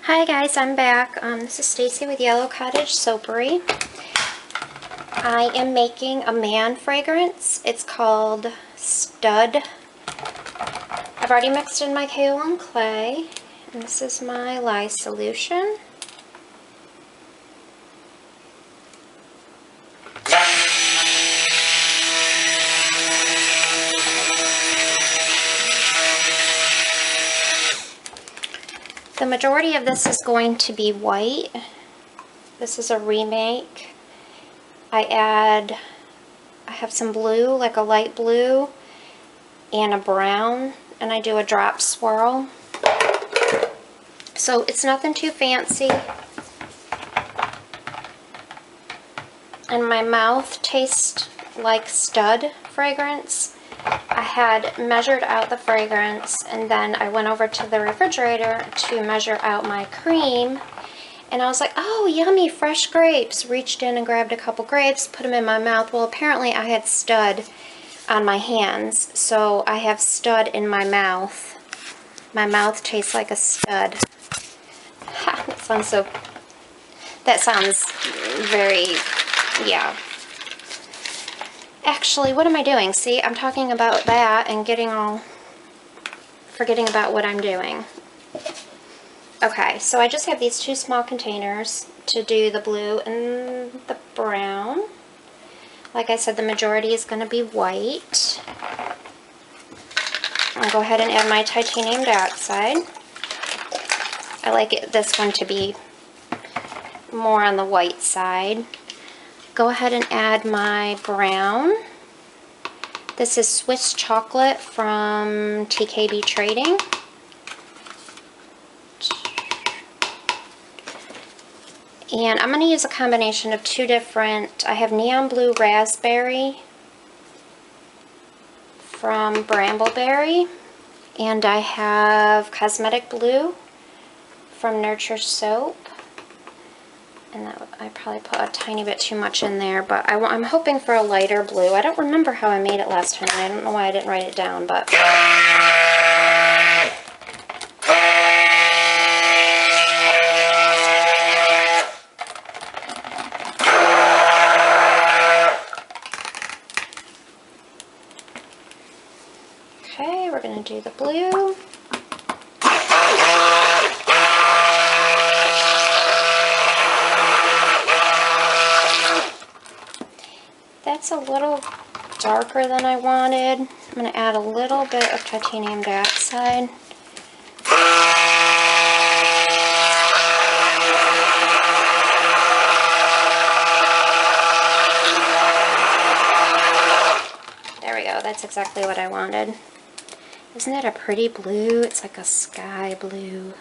Hi guys, I'm back. This is Stacy with Yellow Cottage Soapery. I am making a man fragrance. It's called Stud. I've already mixed in my kaolin clay, and this is my lye solution. The majority of this is going to be white. This is a remake. I have some blue, like a light blue, and a brown, and I do a drop swirl. So it's nothing too fancy. And my mouth tastes like Stud fragrance. I had measured out the fragrance, and then I went over to the refrigerator to measure out my cream, and I was like, oh, yummy, fresh grapes. Reached in and grabbed a couple grapes, put them in my mouth. Well, apparently I had Stud on my hands, so I have Stud in my mouth. My mouth tastes like a stud. Ha, that sounds very, yeah. Actually, what am I doing? See, I'm talking about that and forgetting about what I'm doing. Okay, so I just have these two small containers to do the blue and the brown. Like I said, the majority is going to be white. I'll go ahead and add my titanium dioxide. I like this one to be more on the white side. Go ahead and add my brown. This is Swiss chocolate from TKB Trading. And I'm going to use a combination of two different, I have neon blue raspberry from Brambleberry, and I have cosmetic blue from Nurture Soap. And I probably put a tiny bit too much in there, but I'm hoping for a lighter blue. I don't remember how I made it last time, and I don't know why I didn't write it down, but... Okay, we're going to do the blue. That's a little darker than I wanted. I'm going to add a little bit of titanium dioxide. There we go. That's exactly what I wanted. Isn't that a pretty blue? It's like a sky blue.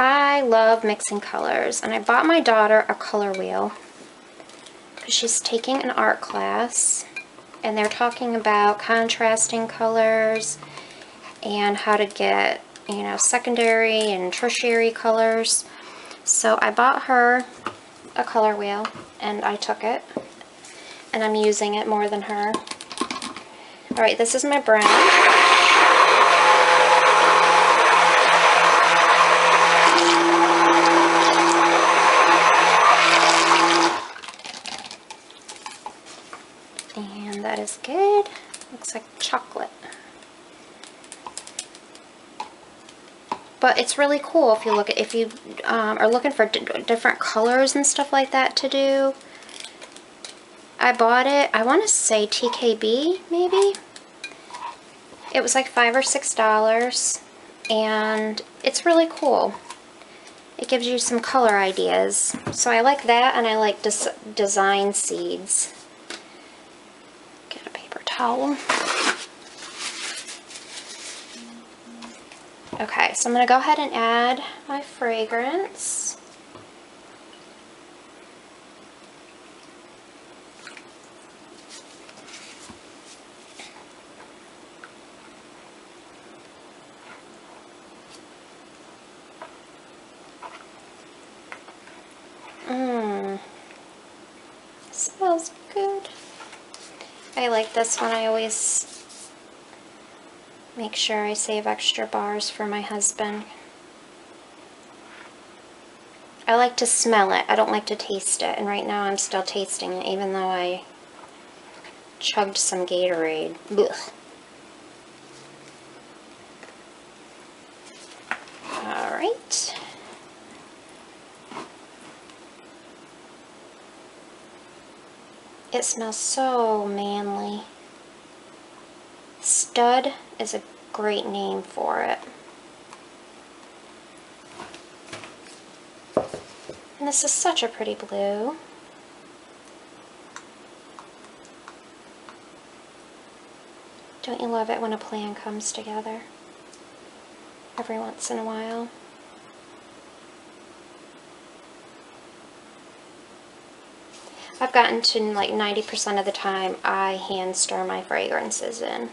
I love mixing colors, and I bought my daughter a color wheel because she's taking an art class, and they're talking about contrasting colors and how to get, you know, secondary and tertiary colors. So I bought her a color wheel, and I took it, and I'm using it more than her. Alright, this is my brown. And that is good. Looks like chocolate. But it's really cool if you are looking for different colors and stuff like that to do. I bought it, I want to say TKB maybe. It was like $5 or $6, and it's really cool. It gives you some color ideas. So I like that, and I like design seeds. Get a paper towel. Okay, so I'm going to go ahead and add my fragrance. Smells good. I like this one. I always Make sure I save extra bars for my husband. I like to smell it. I don't like to taste it. And right now I'm still tasting it, even though I chugged some Gatorade. Ugh. Alright. It smells so manly. Stud is a great name for it. And this is such a pretty blue. Don't you love it when a plan comes together every once in a while? I've gotten to like 90% of the time I hand stir my fragrances in.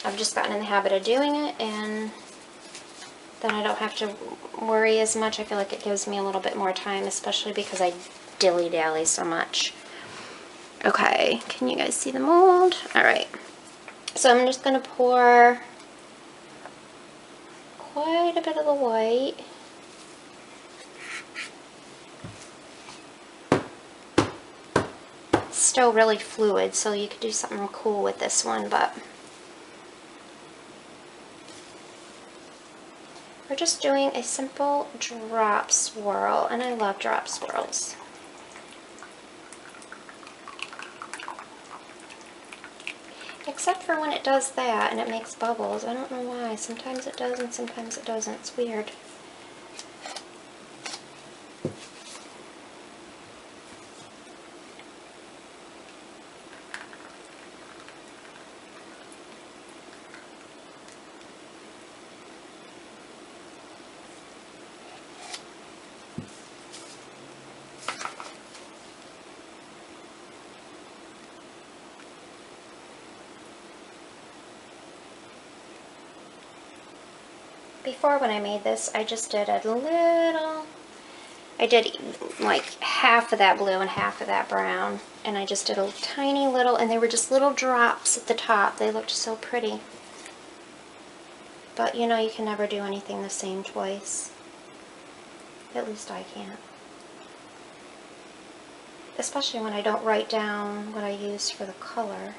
I've just gotten in the habit of doing it, and then I don't have to worry as much. I feel like it gives me a little bit more time, especially because I dilly-dally so much. Okay, can you guys see the mold? Alright, so I'm just going to pour quite a bit of the white. It's still really fluid, so you could do something cool with this one, but we're just doing a simple drop swirl, and I love drop swirls. Except for when it does that and it makes bubbles. I don't know why. Sometimes it does and sometimes it doesn't. It's weird. Before, when I made this, I just did a little, I did like half of that blue and half of that brown, and I just did a tiny little, and they were just little drops at the top. They looked so pretty. But you know, you can never do anything the same twice. At least I can't. Especially when I don't write down what I used for the color.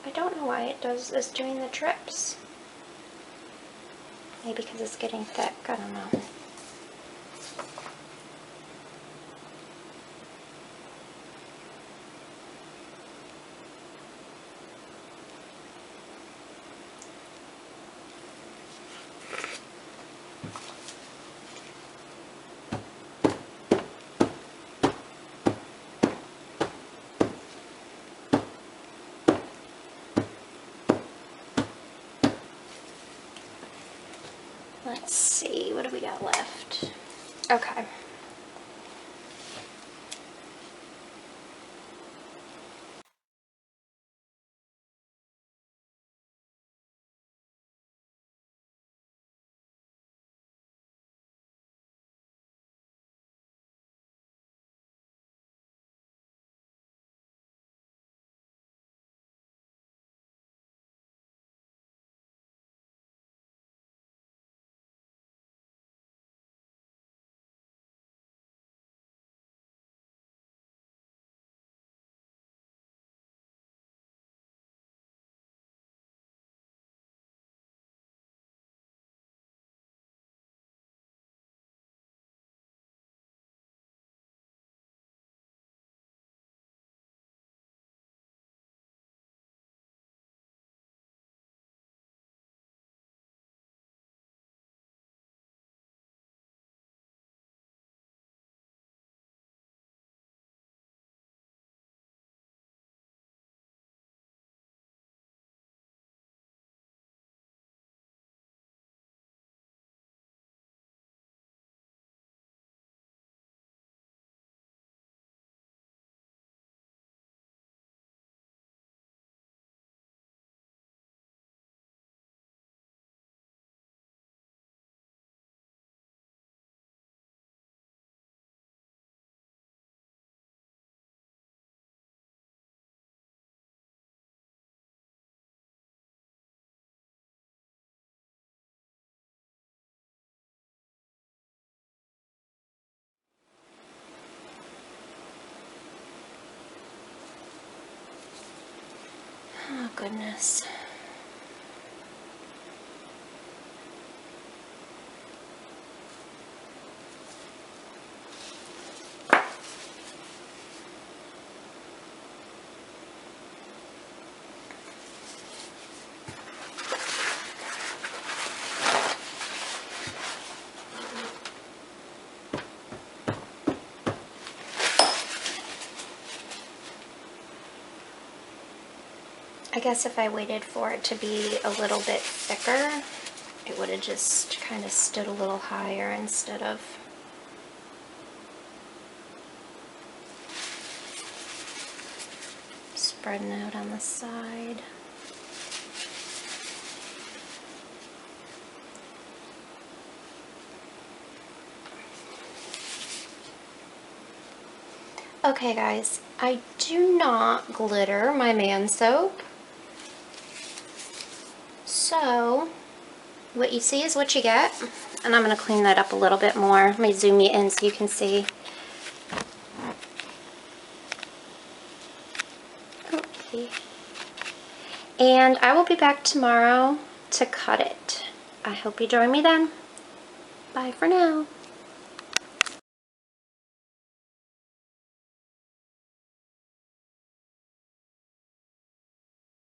I don't know why it's doing the drips. Maybe because it's getting thick, I don't know. Let's see, what do we got left? Okay. this. I guess if I waited for it to be a little bit thicker, it would have just kind of stood a little higher instead of spreading out on the side. Okay guys, I do not glitter my man soap. So, what you see is what you get. And I'm going to clean that up a little bit more. Let me zoom you in so you can see. Okay. And I will be back tomorrow to cut it. I hope you join me then. Bye for now.